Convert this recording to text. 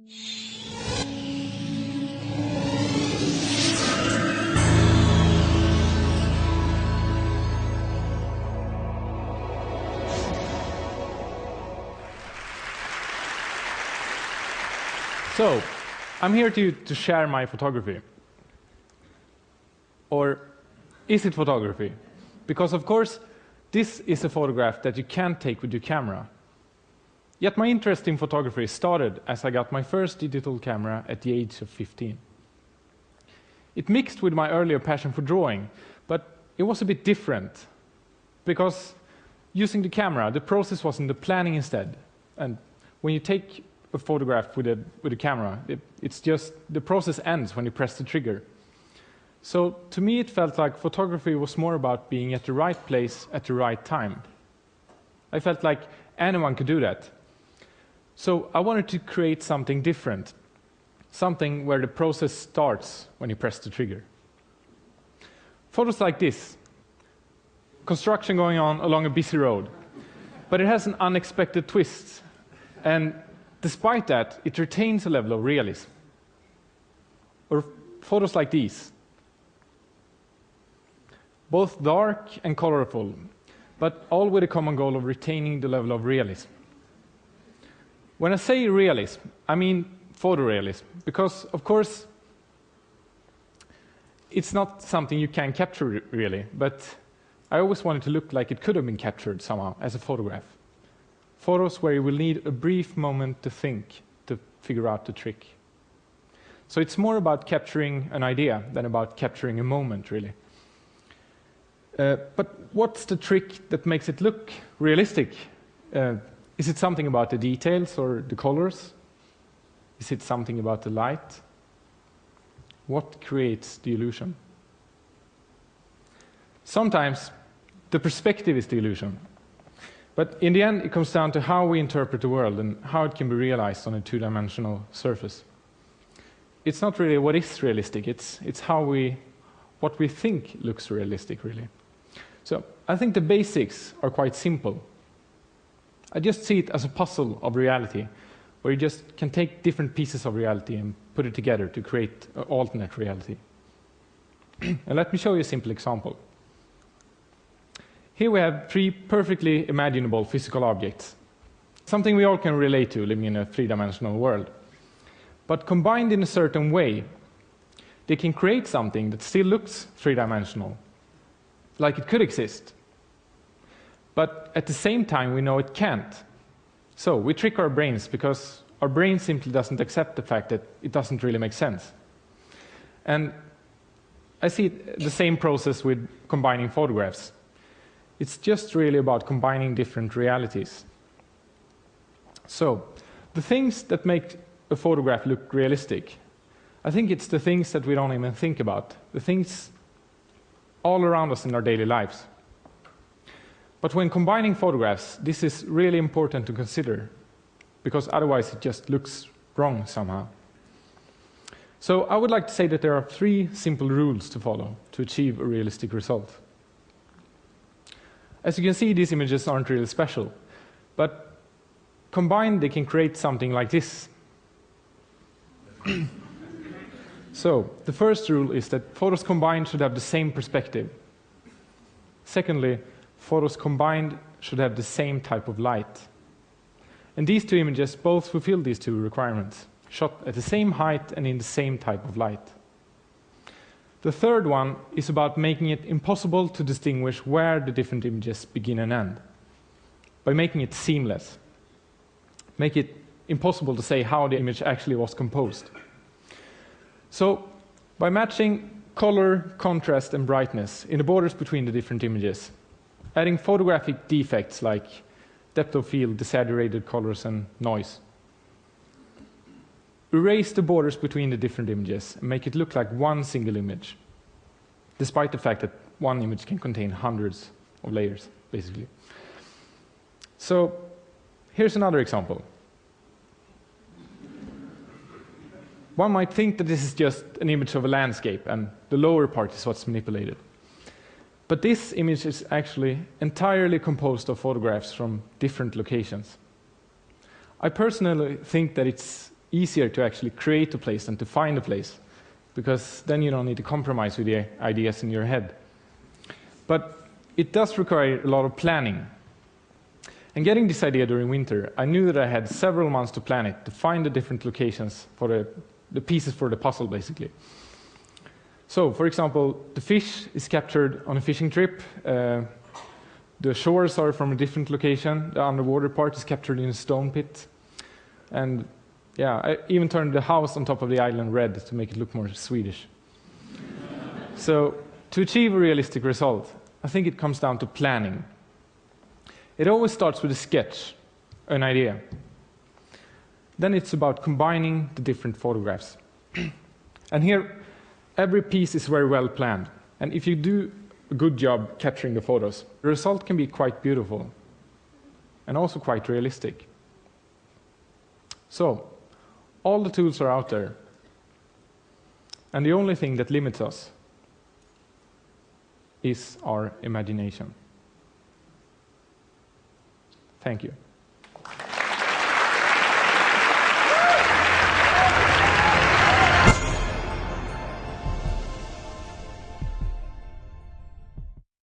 So, I'm here to share my photography. Or is it photography? Because, of course, this is a photograph that you can't take with your camera. Yet my interest in photography started as I got my first digital camera at the age of 15. It mixed with my earlier passion for drawing, but it was a bit different. Because using the camera, the process was in the planning instead. And when you take a photograph with a camera, it's just the process ends when you press the trigger. So to me it felt like photography was more about being at the right place at the right time. I felt like anyone could do that. So I wanted to create something different, something where the process starts when you press the trigger. Photos like this, construction going on along a busy road, but it has an unexpected twist, and despite that, it retains a level of realism. Or photos like these, both dark and colorful, but all with a common goal of retaining the level of realism. When I say realism, I mean photorealism, because, of course, it's not something you can capture really, but I always wanted to look like it could have been captured somehow as a photograph. Photos where you will need a brief moment to think, to figure out the trick. So it's more about capturing an idea than about capturing a moment, really. But what's the trick that makes it look realistic? Is it something about the details or the colors? Is it something about the light? What creates the illusion? Sometimes the perspective is the illusion. But in the end, it comes down to how we interpret the world and how it can be realized on a two-dimensional surface. It's not really what is realistic, it's what we think looks realistic, really. So I think the basics are quite simple. I just see it as a puzzle of reality, where you just can take different pieces of reality and put it together to create an alternate reality. And let me show you a simple example. Here we have three perfectly imaginable physical objects, something we all can relate to living in a three-dimensional world. But combined in a certain way, they can create something that still looks three-dimensional, like it could exist. But at the same time, we know it can't. So we trick our brains because our brain simply doesn't accept the fact that it doesn't really make sense. And I see the same process with combining photographs. It's just really about combining different realities. So the things that make a photograph look realistic, I think it's the things that we don't even think about, the things all around us in our daily lives. But when combining photographs, this is really important to consider, because otherwise it just looks wrong somehow. So I would like to say that there are three simple rules to follow to achieve a realistic result. As you can see, these images aren't really special, but combined they can create something like this. So the first rule is that photos combined should have the same perspective. Secondly, photos combined should have the same type of light. And these two images both fulfill these two requirements, shot at the same height and in the same type of light. The third one is about making it impossible to distinguish where the different images begin and end, by making it seamless. Make it impossible to say how the image actually was composed. So, by matching color, contrast, and brightness in the borders between the different images, adding photographic defects like depth of field, desaturated colors, and noise. Erase the borders between the different images and make it look like one single image, despite the fact that one image can contain hundreds of layers, basically. So, here's another example. One might think that this is just an image of a landscape and the lower part is what's manipulated. But this image is actually entirely composed of photographs from different locations. I personally think that it's easier to actually create a place than to find a place, because then you don't need to compromise with the ideas in your head. But it does require a lot of planning. And getting this idea during winter, I knew that I had several months to plan it, to find the different locations for the pieces for the puzzle, basically. So, for example, the fish is captured on a fishing trip. The shores are from a different location. The underwater part is captured in a stone pit. And yeah, I even turned the house on top of the island red to make it look more Swedish. So, to achieve a realistic result, I think it comes down to planning. It always starts with a sketch, an idea. Then it's about combining the different photographs. And here, every piece is very well planned. And if you do a good job capturing the photos, the result can be quite beautiful and also quite realistic. So, all the tools are out there. And the only thing that limits us is our imagination. Thank you.